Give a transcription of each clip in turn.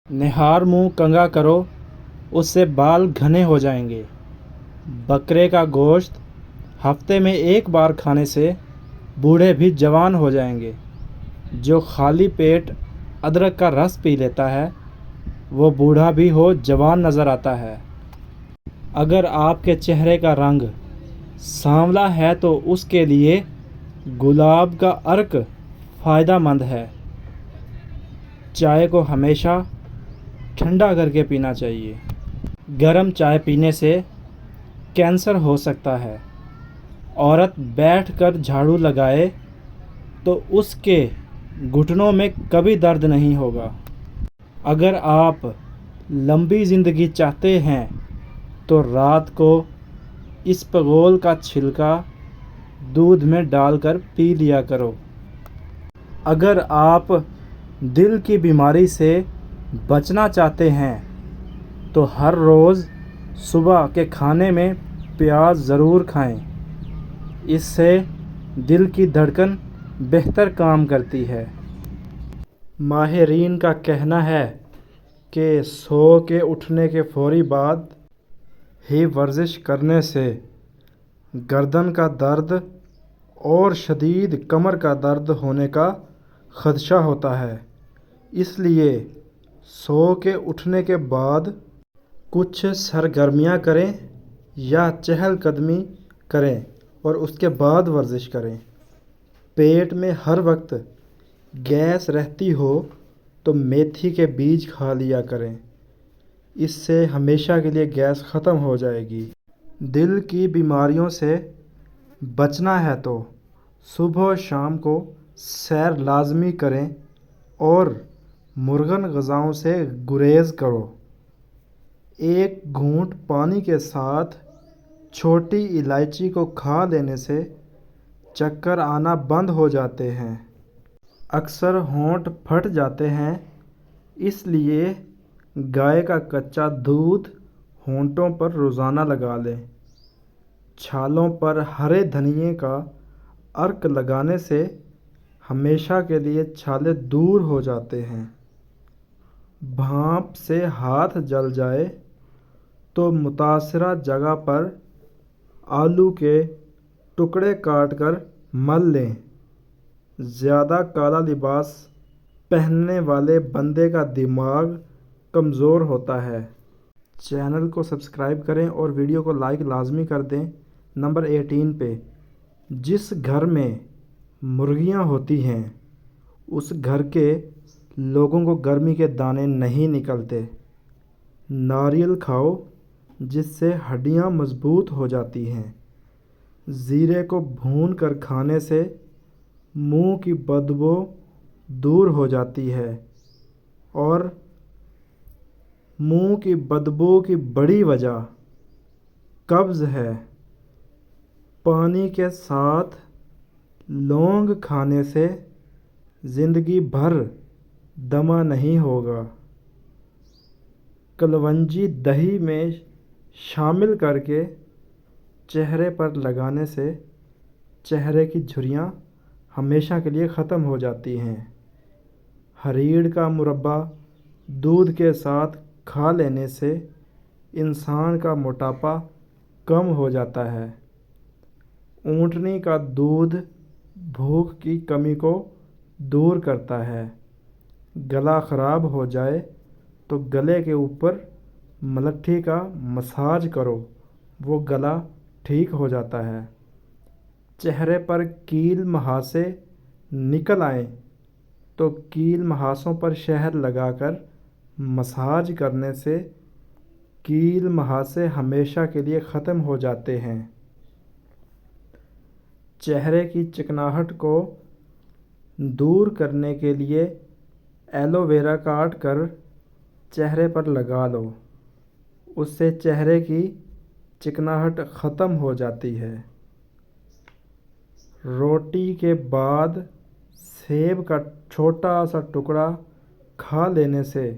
نہار منہ کنگا کرو، اس سے بال گھنے ہو جائیں گے۔ بکرے کا گوشت ہفتے میں ایک بار کھانے سے بوڑھے بھی جوان ہو جائیں گے۔ جو خالی پیٹ ادرک کا رس پی لیتا ہے وہ بوڑھا بھی ہو جوان نظر آتا ہے۔ اگر آپ کے چہرے کا رنگ سانولا ہے تو اس کے لیے گلاب کا عرق فائدہ مند ہے۔ چائے کو ہمیشہ ٹھنڈا کر کے پینا چاہیے۔ گرم چائے پینے سے کینسر ہو سکتا ہے۔ عورت بیٹھ کر جھاڑو لگائے تو اس کے گھٹنوں میں کبھی درد نہیں ہوگا۔ اگر آپ لمبی زندگی چاہتے ہیں تو رات کو اسپغول کا چھلکا دودھ میں ڈال کر پی لیا کرو۔ اگر آپ دل کی بیماری سے بچنا چاہتے ہیں تو ہر روز صبح کے کھانے میں پیاز ضرور کھائیں۔ اس سے دل کی دھڑکن بہتر کام کرتی ہے۔ ماہرین کا کہنا ہے کہ سو کے اٹھنے کے فوری بعد ہی ورزش کرنے سے گردن کا درد اور شدید کمر کا درد ہونے کا خدشہ ہوتا ہے۔ اس لیے سو کے اٹھنے کے بعد کچھ سرگرمیاں کریں یا چہل قدمی کریں اور اس کے بعد ورزش کریں۔ پیٹ میں ہر وقت گیس رہتی ہو تو میتھی کے بیج کھا لیا کریں۔ اس سے ہمیشہ کے لیے گیس ختم ہو جائے گی۔ دل کی بیماریوں سے بچنا ہے تو صبح و شام کو سیر لازمی کریں اور مرغن غذاؤں سے گریز کرو۔ ایک گھونٹ پانی کے ساتھ چھوٹی الائچی کو کھا لینے سے چکر آنا بند ہو جاتے ہیں۔ اکثر ہونٹ پھٹ جاتے ہیں، اس لیے گائے کا کچا دودھ ہونٹوں پر روزانہ لگا لیں۔ چھالوں پر ہرے دھنیے کا عرق لگانے سے ہمیشہ کے لیے چھالے دور ہو جاتے ہیں۔ بھانپ سے ہاتھ جل جائے تو متاثرہ جگہ پر آلو کے ٹکڑے کاٹ کر مل لیں۔ زیادہ کالا لباس پہننے والے بندے کا دماغ کمزور ہوتا ہے۔ چینل کو سبسکرائب کریں اور ویڈیو کو لائک لازمی کر دیں۔ نمبر 18 پہ جس گھر میں مرغیاں ہوتی ہیں اس گھر کے لوگوں کو گرمی کے دانے نہیں نکلتے۔ ناریل کھاؤ جس سے ہڈیاں مضبوط ہو جاتی ہیں۔ زیرے کو بھون کر کھانے سے منہ کی بدبو دور ہو جاتی ہے اور منہ کی بدبو کی بڑی وجہ قبض ہے۔ پانی کے ساتھ لونگ کھانے سے زندگی بھر دمہ نہیں ہوگا۔ کلونجی دہی میں شامل کر کے چہرے پر لگانے سے چہرے کی جھریاں ہمیشہ کے لیے ختم ہو جاتی ہیں۔ ہریڑ کا مربع دودھ کے ساتھ کھا لینے سے انسان کا موٹاپا کم ہو جاتا ہے۔ اونٹنی کا دودھ بھوک کی کمی کو دور کرتا ہے۔ گلا خراب ہو جائے تو گلے کے اوپر ملٹھی کا مساج کرو، وہ گلا ٹھیک ہو جاتا ہے۔ چہرے پر کیل مہاسے نکل آئیں تو کیل مہاسوں پر شہد لگا کر مساج کرنے سے کیل مہاسے ہمیشہ کے لیے ختم ہو جاتے ہیں۔ چہرے کی چکناہٹ کو دور کرنے کے لیے ایلو ویرا کاٹ کر چہرے پر لگا لو، اس سے چہرے کی چکناہٹ ختم ہو جاتی ہے۔ روٹی کے بعد سیب کا چھوٹا سا ٹکڑا کھا لینے سے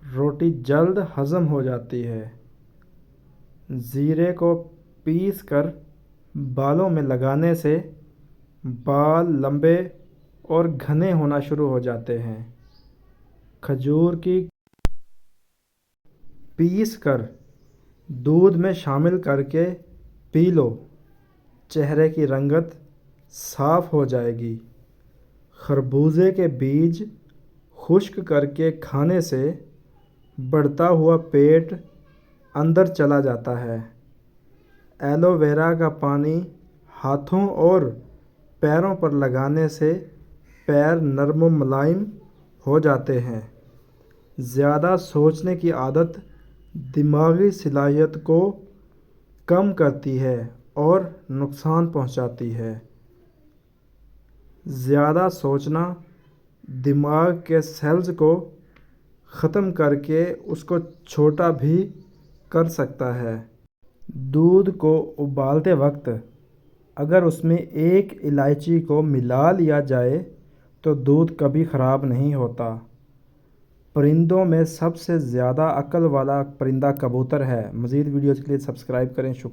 روٹی جلد ہضم ہو جاتی ہے۔ زیرے کو پیس کر بالوں میں لگانے سے بال لمبے اور گھنے ہونا شروع ہو جاتے ہیں۔ کھجور کی پیس کر دودھ میں شامل کر کے پی لو، چہرے کی رنگت صاف ہو جائے گی۔ خربوزے کے بیج خشک کر کے کھانے سے بڑھتا ہوا پیٹ اندر چلا جاتا ہے۔ ایلو ویرا کا پانی ہاتھوں اور پیروں پر لگانے سے پیر نرم و ملائم ہو جاتے ہیں۔ زیادہ سوچنے کی عادت دماغی صلاحیت کو کم کرتی ہے اور نقصان پہنچاتی ہے۔ زیادہ سوچنا دماغ کے سیلز کو ختم کر کے اس کو چھوٹا بھی کر سکتا ہے۔ دودھ کو ابالتے وقت اگر اس میں ایک الائچی کو ملا لیا جائے تو دودھ کبھی خراب نہیں ہوتا۔ پرندوں میں سب سے زیادہ عقل والا پرندہ کبوتر ہے۔ مزید ویڈیوز کے لیے سبسکرائب کریں۔ شکریہ۔